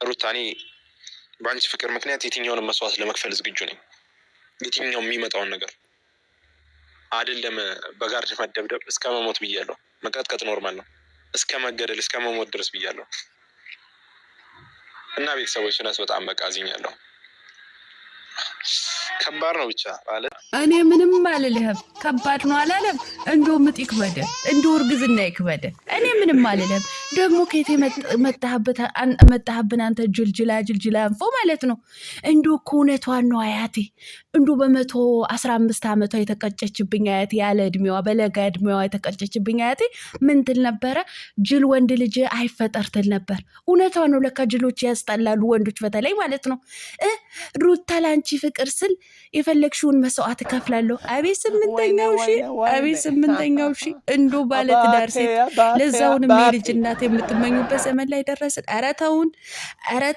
ሩታኔ በአንቺ ፍቅር ምክንያት የትኛውንም መስዋዕት ለመክፈል ዝግጁ ነኝ። የትኛውም የሚመጣውን ነገር አይደለም በጋርድ መደብደብ እስከ መሞት ብያለሁ። መቀጥቀጥ ኖርማል ነው። እስከ መገደል እስከ መሞት ድረስ ብያለሁ። እና ቤተሰቦች እነሱ በጣም በቃ አዝኛለሁ። ከባድ ነው ብቻ አለ። እኔ ምንም አልልህም። ከባድ ነው አላለም። እንደው ምጥ ይክበደ፣ እንደው እርግዝና ይክበደ። እኔ ምንም አልልህም። ደግሞ ከየት መጣህብን አንተ ጅልጅላ አንፎ ማለት ነው። እንደው እኮ እውነቷን ነው አያቴ። እንደው በ115 ዓመቷ የተቀጨችብኝ አያቴ፣ ያለ እድሜዋ በለጋ እድሜዋ የተቀጨችብኝ አያቴ ምን ትል ነበረ? ጅል ወንድ ልጅ አይፈጠር ትል ነበር። እውነቷ ነው። ለካ ጅሎች ያስጠላሉ፣ ወንዶች በተለይ ማለት ነው። ሩታ ላንቺ ፍቅር ስል የፈለግሽውን መስዋዕት እከፍላለሁ። አቤት ስምንተኛው ሺ እንዶ ባለትዳር ሴት ለዛውን የልጅ እናት የምትመኙበት ዘመን ላይ ደረስን። ኧረ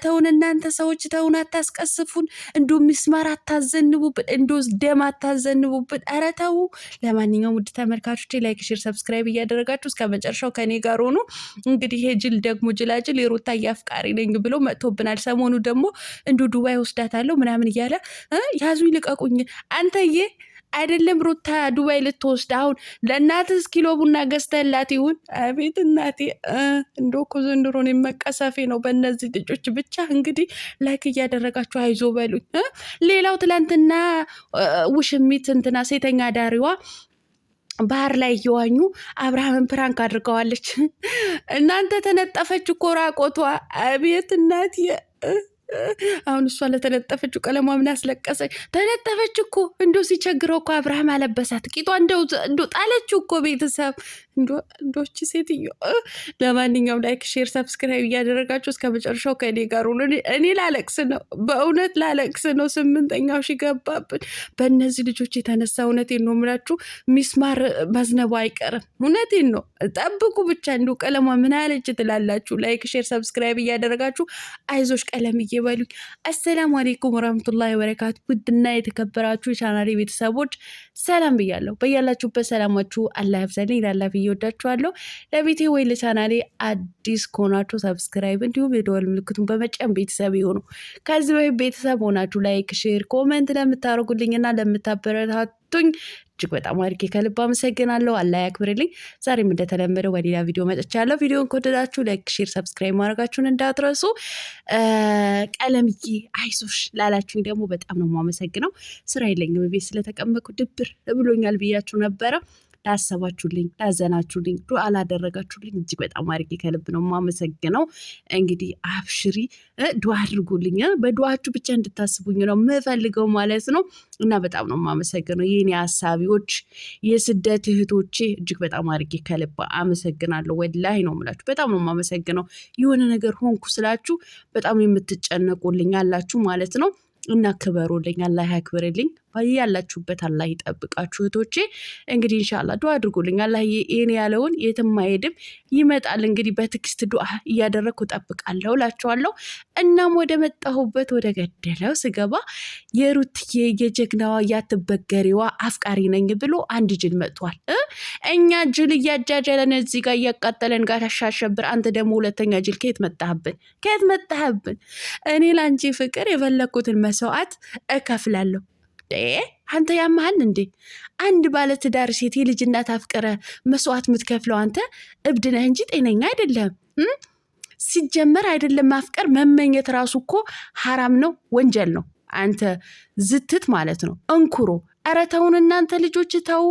ተውን እናንተ ሰዎች ተውን፣ አታስቀስፉን። እንዶ ሚስማር አታዘንቡብን፣ እንዶ ደም አታዘንቡብን። ኧረ ተው። ለማንኛውም ውድ ተመልካቾቼ ላይክ፣ ሼር፣ ሰብስክራይብ እያደረጋችሁ እስከ መጨረሻው ከኔ ጋር ሆኑ። እንግዲህ ይሄ ጅል ደግሞ ጅላጅል የሩታ አፍቃሪ ነኝ ብሎ መጥቶብናል። ሰሞኑ ደግሞ እንዶ ዱባይ ወስዳታለሁ ምናምን እያለ ያዙኝ ልቀቁኝ። አንተዬ አይደለም ሩታ ዱባይ ልትወስድ አሁን ለእናትህ ኪሎ ቡና ገዝተህላት ይሁን። አቤት እናቴ እንደው እኮ ዘንድሮን የመቀሰፌ ነው በእነዚህ ልጆች ብቻ። እንግዲህ ላይክ እያደረጋችሁ አይዞ በሉኝ። ሌላው ትላንትና ውሽሚት እንትና ሴተኛ ዳሪዋ ባህር ላይ እየዋኙ አብርሃምን ፕራንክ አድርገዋለች። እናንተ ተነጠፈች እኮ ራቆቷ። አቤት እናቴ አሁን እሷ ለተነጠፈችው ቀለሟ ምን አስለቀሰኝ? ተነጠፈች እኮ እንዶ ሲቸግረው እኮ አብርሃም አለበሳት ቂጧ እንዶ ጣለችው እኮ ቤተሰብ እንዶች ሴትዮ። ለማንኛውም ላይክ፣ ሼር፣ ሰብስክራይብ እያደረጋችሁ እስከ መጨረሻው ከእኔ ጋር ሆኖ እኔ ላለቅስ ነው፣ በእውነት ላለቅስ ነው። 8ኛው ሺ ገባብን በእነዚህ ልጆች የተነሳ። እውነቴን ነው የምላችሁ፣ ሚስማር መዝነቡ አይቀርም። እውነቴን ነው። ጠብቁ ብቻ። እንዶ ቀለሟ ምን አለች ትላላችሁ? ላይክ፣ ሼር፣ ሰብስክራይብ እያደረጋችሁ አይዞሽ ቀለም እየበሉኝ። አሰላሙ አሌይኩም ወራህመቱላሂ ወበረካቱ። ውድና የተከበራችሁ የቻናሌ ቤተሰቦች ሰላም ብያለሁ። በያላችሁበት ሰላማችሁ አላህ ያብዛልኝ። ላላፊ እየወዳችኋለሁ። ለቤቴ ወይ ለቻናሌ አዲስ ከሆናችሁ ሰብስክራይብ እንዲሁም የደወል ምልክቱን በመጫን ቤተሰብ ይሁኑ። ከዚህ በፊት ቤተሰብ ሆናችሁ ላይክ፣ ሼር፣ ኮመንት ለምታደርጉልኝና ለምታበረታቱኝ እጅግ በጣም አድርጌ ከልብ አመሰግናለሁ። አላህ ያክብርልኝ። ዛሬም እንደተለመደው በሌላ ቪዲዮ መጥቻለሁ። ቪዲዮን ከወደዳችሁ ላይክ፣ ሼር፣ ሰብስክራይብ ማድረጋችሁን እንዳትረሱ። ቀለምዬ አይዞሽ ላላችሁኝ ደግሞ በጣም ነው የማመሰግነው። ስራ የለኝም ቤት ስለተቀመጥኩ ድብር ብሎኛል ብያችሁ ነበረ። ላሰባችሁልኝ፣ ላዘናችሁልኝ፣ ዱዓ ላደረጋችሁልኝ እጅግ በጣም አድርጌ ከልብ ነው የማመሰግነው። እንግዲህ አብሽሪ ዱዓ አድርጉልኝ። በዱዓችሁ ብቻ እንድታስቡኝ ነው የምፈልገው ማለት ነው። እና በጣም ነው የማመሰግነው የኔ ሀሳቢዎች፣ የስደት እህቶቼ እጅግ በጣም አድርጌ ከልብ አመሰግናለሁ። ወላሂ ነው የምላችሁ። በጣም ነው የማመሰግነው። የሆነ ነገር ሆንኩ ስላችሁ በጣም የምትጨነቁልኝ አላችሁ ማለት ነው። እና ክበሩልኝ። አላህ ያክብርልኝ። ያላችሁበት አላህ ይጠብቃችሁ እህቶቼ። እንግዲህ ኢንሻአላህ ዱዓ አድርጉልኝ። አላህ ይሄን ያለውን የትም አይሄድም ይመጣል። እንግዲህ በትዕግስት ዱዓ እያደረግኩ እጠብቃለሁ እላችኋለሁ። እናም ወደ መጣሁበት ወደ ገደለው ስገባ የሩትዬ የጀግናዋ ያትበገሪዋ አፍቃሪ ነኝ ብሎ አንድ ጅል መጥቷል። እኛ ጅል እያጃጀለን እዚህ ጋር እያቃጠለን ጋር ታሻሸብር። አንተ ደግሞ ሁለተኛ ጅል ከየት መጣህብን? እኔ ላንቺ ፍቅር የፈለኩትን መስዋዕት እከፍላለሁ። አንተ ያመሃል እንዴ? አንድ ባለትዳር ሴት የልጅ እናት አፍቅረ መስዋዕት የምትከፍለው አንተ እብድ ነህ እንጂ ጤነኛ አይደለም። ሲጀመር አይደለም ማፍቀር፣ መመኘት ራሱ እኮ ሐራም ነው፣ ወንጀል ነው። አንተ ዝትት ማለት ነው እንኩሮ። ኧረ ተውን እናንተ ልጆች ተው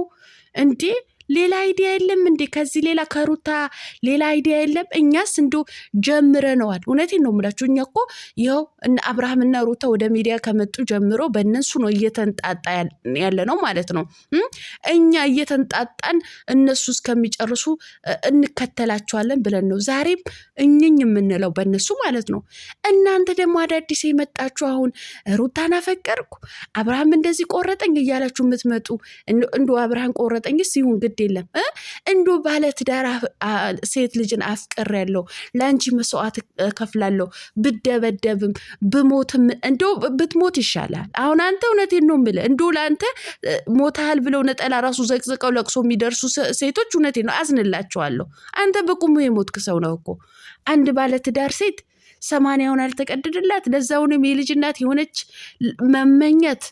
እንዴ! ሌላ አይዲያ የለም እንዴ? ከዚህ ሌላ ከሩታ ሌላ አይዲያ የለም? እኛስ እንዶ ጀምረነዋል። እውነቴን ነው የምላችሁ። እኛ እኮ ይኸው አብርሃምና ሩታ ወደ ሚዲያ ከመጡ ጀምሮ በእነሱ ነው እየተንጣጣ ያለ ነው ማለት ነው። እኛ እየተንጣጣን እነሱ እስከሚጨርሱ እንከተላቸዋለን ብለን ነው ዛሬም እኝኝ የምንለው በእነሱ ማለት ነው። እናንተ ደግሞ አዳዲስ የመጣችሁ አሁን ሩታን አፈቀርኩ አብርሃም እንደዚህ ቆረጠኝ እያላችሁ የምትመጡ እንዶ አብርሃም ቆረጠኝ ሲሆን ግድ የለም እንዶ ባለትዳር ሴት ልጅን አፍቅሬያለሁ፣ ለአንቺ መስዋዕት እከፍላለሁ፣ ብደበደብም ብሞትም እንዶ ብትሞት ይሻላል። አሁን አንተ እውነቴን ነው የምልህ እንዶ ለአንተ ሞታል ብለው ነጠላ ራሱ ዘቅዝቀው ለቅሶ የሚደርሱ ሴቶች እውነቴን ነው አዝንላቸዋለሁ። አንተ በቁሙ የሞትክ ሰው ነው እኮ። አንድ ባለትዳር ሴት 80 አልተቀደደላት፣ ለዛውንም የልጅ እናት የሆነች መመኘት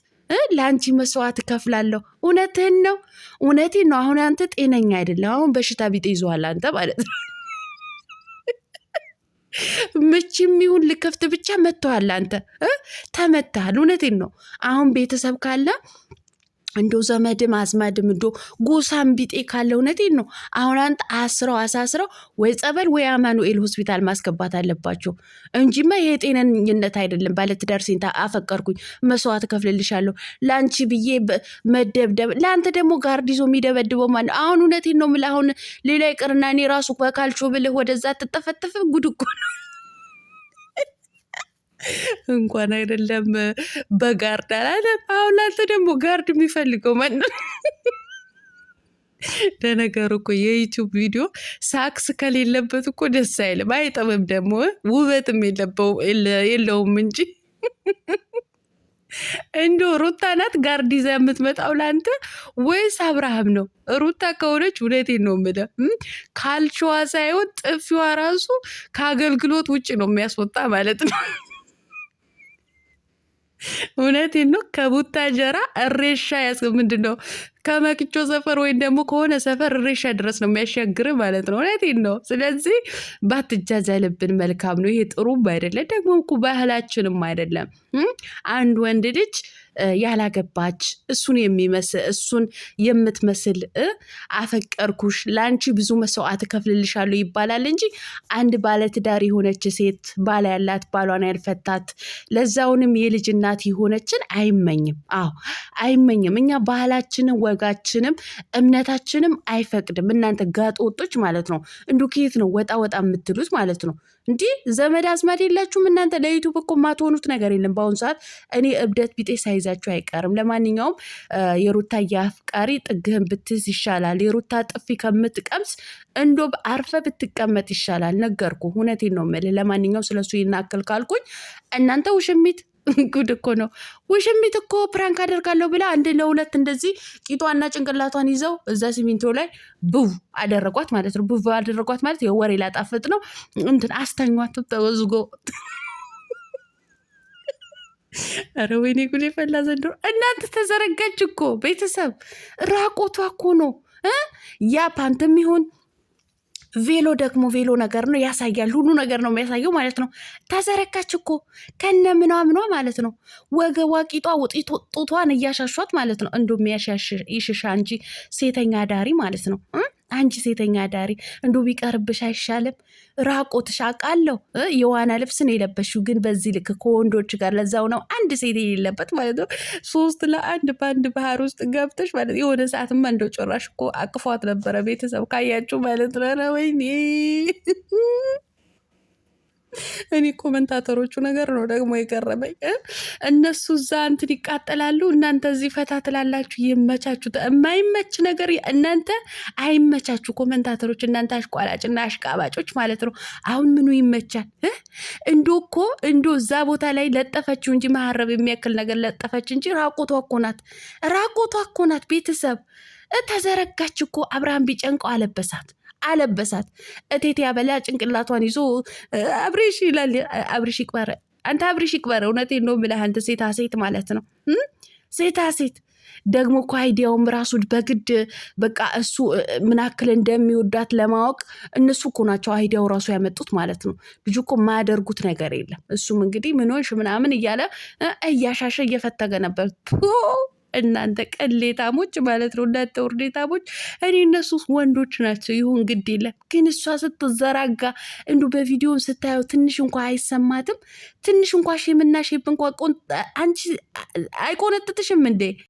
ለአንቺ መስዋዕት እከፍላለሁ። እውነትህን ነው፣ እውነቴን ነው። አሁን አንተ ጤነኛ አይደለም። አሁን በሽታ ቢጤ ይዞሃል አንተ ማለት ነው። ምችም ይሁን ልከፍት ብቻ መጥተዋል። አንተ ተመታሃል። እውነቴን ነው። አሁን ቤተሰብ ካለ እንዶ ዘመድም አዝማድም እንዶ ጎሳም ቢጤ ካለ እውነቴን ነው። አሁን አንተ አሳስረው ወይ ጸበል ወይ አማኑኤል ሆስፒታል ማስገባት አለባቸው እንጂማ ይሄ ጤነኝነት አይደለም። ባለትዳር ሴት አፈቀርኩኝ መስዋዕት ከፍልልሻለሁ ለአንቺ ብዬ መደብደብ፣ ለአንተ ደግሞ ጋርድ ይዞ የሚደበድበው ማለት አሁን እውነቴን ነው የምልህ። አሁን ሌላ ይቅርና እኔ ራሱ በካልቾ ብልህ ወደዛ ትጠፈጥፍ ጉድ እኮ ነው። እንኳን አይደለም በጋርድ አላለም። አሁን አንተ ደግሞ ጋርድ የሚፈልገው ማን ነው? ለነገሩ እኮ የዩቲዩብ ቪዲዮ ሳክስ ከሌለበት እኮ ደስ አይልም፣ አይጥምም፣ ደግሞ ውበትም የለውም እንጂ እንዶ ሩታ ናት ጋርድ ይዛ የምትመጣው ለአንተ ወይስ አብርሃም ነው? ሩታ ከሆነች እውነቴን ነው የምልህ ካልቸዋ ሳይሆን ጥፊዋ ራሱ ከአገልግሎት ውጭ ነው የሚያስወጣ ማለት ነው። እውነቴን ነው። ከቡታጀራ እሬሻ ምንድን ነው ከመክቾ ሰፈር ወይም ደግሞ ከሆነ ሰፈር እሬሻ ድረስ ነው የሚያሻግር ማለት ነው። እውነቴን ነው። ስለዚህ ባትጃጃልብን መልካም ነው። ይሄ ጥሩም አይደለም ደግሞ እኮ ባህላችንም አይደለም። አንድ ወንድ ልጅ ያላገባች እሱን የምትመስል አፈቀርኩሽ ለአንቺ ብዙ መስዋዕት እከፍልልሻለሁ ይባላል እንጂ አንድ ባለትዳር የሆነች ሴት ባል ያላት ባሏን ያልፈታት ለዛውንም የልጅ እናት የሆነችን አይመኝም። አዎ አይመኝም። እኛ ባህላችንም ወጋችንም እምነታችንም አይፈቅድም። እናንተ ጋጦጦች ማለት ነው። እንዱ ከየት ነው ወጣ የምትሉት ማለት ነው? እንዲህ ዘመድ አዝማድ የላችሁም እናንተ? ለዩቱብ እኮ ማትሆኑት ነገር የለም በአሁኑ ሰዓት። እኔ እብደት ቢጤ ሳይዛችሁ አይቀርም። ለማንኛውም የሩታ አፍቃሪ ጥግህን ብትይዝ ይሻላል። የሩታ ጥፊ ከምትቀምስ እንዶ አርፈ ብትቀመጥ ይሻላል። ነገርኩ፣ እውነቴን ነው የምልህ። ለማንኛውም ስለሱ ይናክል ካልኩኝ እናንተ ውሽሚት ጉድ እኮ ነው። ውሽሚት እኮ ፕራንክ አደርጋለሁ ብላ አንድ ለሁለት እንደዚህ ቂጧና ጭንቅላቷን ይዘው እዛ ሲሚንቶ ላይ ብው አደረጓት ማለት ነው። ብው አደረጓት ማለት የወሬ ላጣፍጥ ነው። እንትን አስተኟት ተወዝጎ። ኧረ ወይኔ ጉድ የፈላ ዘንድሮ። እናንተ ተዘረጋች እኮ ቤተሰብ። ራቆቷ እኮ ነው ያ ፓንትም ይሁን ቬሎ ደግሞ ቬሎ ነገር ነው ያሳያል። ሁሉ ነገር ነው የሚያሳየው ማለት ነው። ተዘረጋች እኮ ከነ ምኗ ማለት ነው። ወገቧ ቂጧ ጡቷን እያሻሿት ማለት ነው። እንዶ ይሽሻ እንጂ ሴተኛ ዳሪ ማለት ነው። አንቺ ሴተኛ ዳሪ እንዶ ቢቀርብሽ አይሻልም? ራቆትሽ አውቃለሁ። የዋና ልብስ ነው የለበሽው፣ ግን በዚህ ልክ ከወንዶች ጋር ለዛው ነው አንድ ሴት የሌለበት ማለት ነው። 3 ለ1 በአንድ ባህር ውስጥ ገብተሽ ማለት የሆነ ሰዓትማ እንደው ጭራሽ እኮ አቅፏት ነበረ። ቤተሰብ ካያችሁ ማለት ነው። ወይኔ እኔ ኮመንታተሮቹ ነገር ነው ደግሞ የገረመኝ። እነሱ እዛ እንትን ይቃጠላሉ፣ እናንተ እዚህ ፈታ ትላላችሁ። ይመቻችሁ። የማይመች ነገር እናንተ አይመቻችሁ ኮመንታተሮች፣ እናንተ አሽቋላጭና አሽቃባጮች ማለት ነው። አሁን ምኑ ይመቻል? እንዶ እዛ ቦታ ላይ ለጠፈችው እንጂ መሀረብ የሚያክል ነገር ለጠፈች እንጂ ራቆቷ እኮ ናት። ቤተሰብ ተዘረጋች እኮ። አብርሃም ቢጨንቀው አለበሳት። እቴት ያበላ ጭንቅላቷን ይዞ አብሬሽ ይላል። አብሬሽ ይቅበረ፣ አንተ አብሬሽ ይቅበረ። እውነቴን ነው የምልህ አንተ ሴት ማለት ነው። ሴት ደግሞ እኮ አይዲያውም ራሱ በግድ በቃ እሱ ምናክል እንደሚወዳት ለማወቅ እነሱ እኮ ናቸው አይዲያው ራሱ ያመጡት ማለት ነው። ልጁ እኮ የማያደርጉት ነገር የለም። እሱም እንግዲህ ምን ሆንሽ ምናምን እያለ እያሻሸ እየፈተገ ነበር። እናንተ ቅሌታሞች ማለት ነው። እናንተ ውርዴታሞች። እኔ እነሱ ወንዶች ናቸው ይሁን ግድ የለም። ግን እሷ ስትዘራጋ እንዱ በቪዲዮም ስታየው ትንሽ እንኳ አይሰማትም? ትንሽ እንኳ ሼምና ሼፕ እንኳ አንቺ አይቆነጥጥሽም እንዴ?